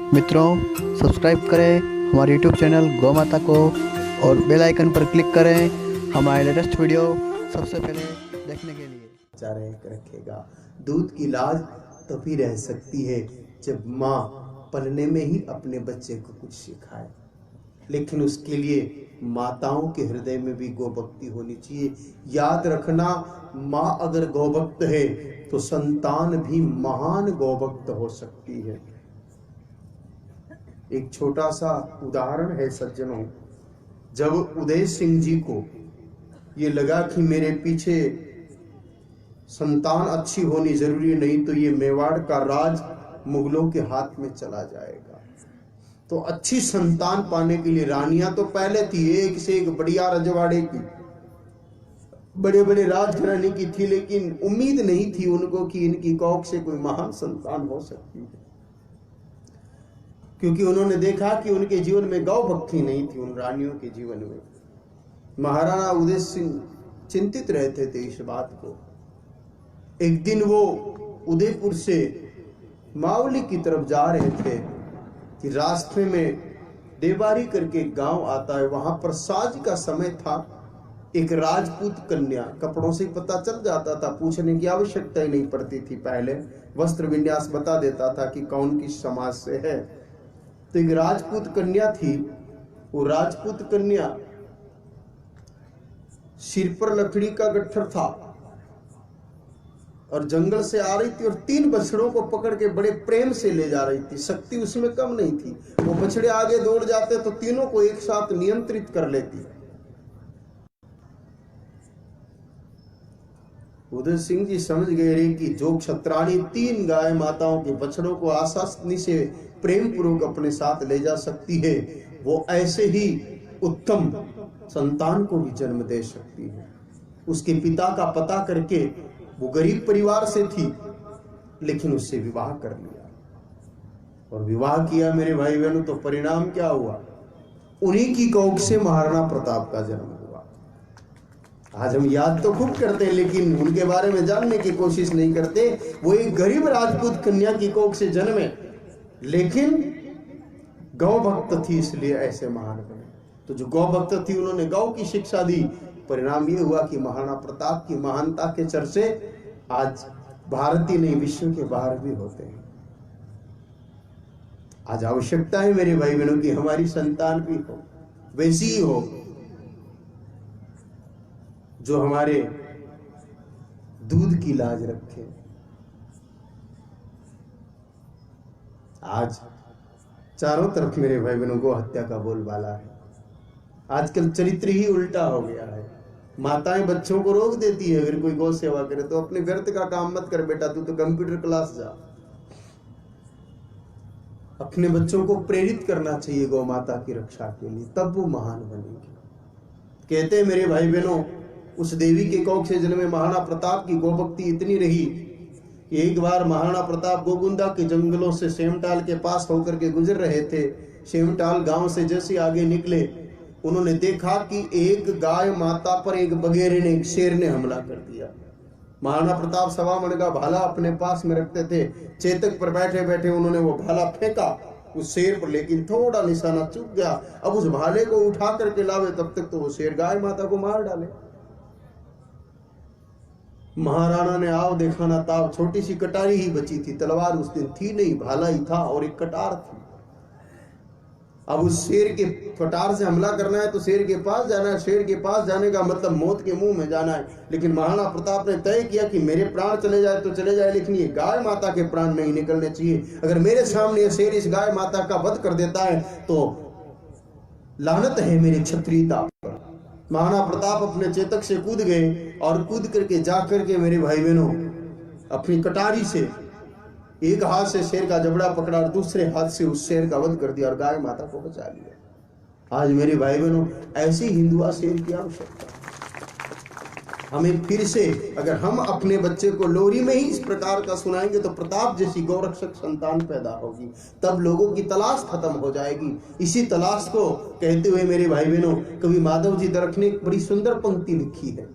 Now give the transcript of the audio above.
मित्रों, सब्सक्राइब करें हमारे यूट्यूब चैनल गौ माता को और बेल आइकन पर क्लिक करें हमारे लेटेस्ट वीडियो सबसे पहले देखने के लिए। रखेगा। दूध की लाज तभी रह सकती है जब माँ पलने में ही अपने बच्चे को कुछ सिखाए, लेकिन उसके लिए माताओं के हृदय में भी गौभक्ति होनी चाहिए। याद रखना, माँ अगर गौभक्त है तो संतान भी महान गौभक्त हो सकती है। एक छोटा सा उदाहरण है सज्जनों, जब उदय सिंह जी को ये लगा कि मेरे पीछे संतान अच्छी होनी जरूरी नहीं तो ये मेवाड़ का राज मुगलों के हाथ में चला जाएगा, तो अच्छी संतान पाने के लिए रानियां तो पहले थी, एक से एक बढ़िया रजवाड़े की, बड़े बड़े राजघराने की थी, लेकिन उम्मीद नहीं थी उनको कि इनकी कौख से कोई महान संतान हो सकती है, क्योंकि उन्होंने देखा कि उनके जीवन में गौ भक्ति नहीं थी। उन रानियों के जीवन में महाराणा उदय सिंह चिंतित रहते थे इस बात को। एक दिन वो उदयपुर से मावली की तरफ जा रहे थे कि रास्ते में देवारी करके गांव आता है, वहां पर साज का समय था। एक राजपूत कन्या, कपड़ों से पता चल जाता था, पूछने की आवश्यकता ही नहीं पड़ती थी, पहले वस्त्र विन्यास बता देता था कि कौन किस समाज से है। तो एक राजपूत कन्या थी, वो राजपूत कन्या सिर पर लकड़ी का गट्ठर था और जंगल से आ रही थी और 3 बछड़ों को पकड़ के बड़े प्रेम से ले जा रही थी। शक्ति उसमें कम नहीं थी, वो बछड़े आगे दौड़ जाते तो तीनों को एक साथ नियंत्रित कर लेती। उदय सिंह जी समझ गए रे कि जो क्षत्राणी 3 गाय माताओं के बछड़ों को आसानी से प्रेम पूर्वक अपने साथ ले जा सकती है, वो ऐसे ही उत्तम संतान को भी जन्म दे सकती है। उसके पिता का पता करके, वो गरीब परिवार से थी, लेकिन उससे विवाह कर लिया और विवाह किया मेरे भाई बहनों, तो परिणाम क्या हुआ? उन्हीं की कोख से महाराणा प्रताप का जन्म हुआ। आज हम याद तो खूब करते हैं, लेकिन उनके बारे में जानने की कोशिश नहीं करते। वो एक गरीब राजपूत कन्या की कोख से जन्मे, लेकिन गौ भक्त थी, इसलिए ऐसे महान बने। तो जो गौ भक्त थी उन्होंने गौ की शिक्षा दी, परिणाम ये हुआ कि महाराणा प्रताप की महानता के चर्चे आज भारत ही नहीं विश्व के बाहर भी होते हैं। आज आवश्यकता है मेरे भाई बहनों की हमारी संतान भी हो, वैसी ही हो जो हमारे दूध की लाज रखे। आज चारों तरफ मेरे भाई बहनों को हत्या का बोलबाला है। आजकल चरित्र ही उल्टा हो गया है। माताएं बच्चों को रोक देती है, अगर कोई गौ सेवा करे तो अपने व्यर्थ का काम मत कर बेटा, तू तो कंप्यूटर क्लास जा। अपने बच्चों को प्रेरित करना चाहिए गौ माता की रक्षा के लिए, तब वो महान बनेगी। कहते हैं मेरे भाई बहनों, उस देवी के कोख से जन्मे महाराणा प्रताप की गौभक्ति इतनी रही कि एक बार महाराणा प्रताप गोगुंदा के जंगलों से सेमटाल के पास होकर के गुजर रहे थे। सेमटाल गांव से जैसे आगे निकले, उन्होंने देखा कि एक गाय माता पर एक बगेरे ने, एक शेर ने हमला कर दिया। महाराणा प्रताप 1.25 मन का भाला अपने पास में रखते थे, चेतक पर बैठे बैठे उन्होंने वो भाला फेंका उस शेर पर, लेकिन थोड़ा निशाना चूक गया। अब उस भाले को उठा करके लावे तब तक तो वो शेर गाय माता को मार डाले। महाराणा ने आओ देखा ना ताव, छोटी सी कटारी ही बची थी, तलवार उस दिन थी नहीं, भाला ही था और एक कटार थी। अब उस शेर के कटार से हमला करना है तो शेर के पास जाना है, शेर के पास जाने का मतलब मौत के मुंह में जाना है। लेकिन महाराणा प्रताप ने तय किया कि मेरे प्राण चले जाए तो चले जाए, लेकिन ये गाय माता के प्राण नहीं निकलने चाहिए। अगर मेरे सामने ये शेर इस गाय माता का वध कर देता है तो लानत है मेरी क्षत्रियता पर। महाराणा प्रताप अपने चेतक से कूद गए और कूद करके जा करके मेरे भाई बहनों अपनी कटारी से एक हाथ से शेर का जबड़ा पकड़ा और दूसरे हाथ से उस शेर का वध कर दिया और गाय माता को बचा लिया। आज मेरे भाई बहनों ऐसी हिंदुआ शेर की आवश्यकता। हमें फिर से, अगर हम अपने बच्चे को लोरी में ही इस प्रकार का सुनाएंगे तो प्रताप जैसी गौरक्षक संतान पैदा होगी, तब लोगों की तलाश खत्म हो जाएगी। इसी तलाश को कहते हुए मेरे भाई बहनों कवि माधव जी दरख ने एक बड़ी सुंदर पंक्ति लिखी है।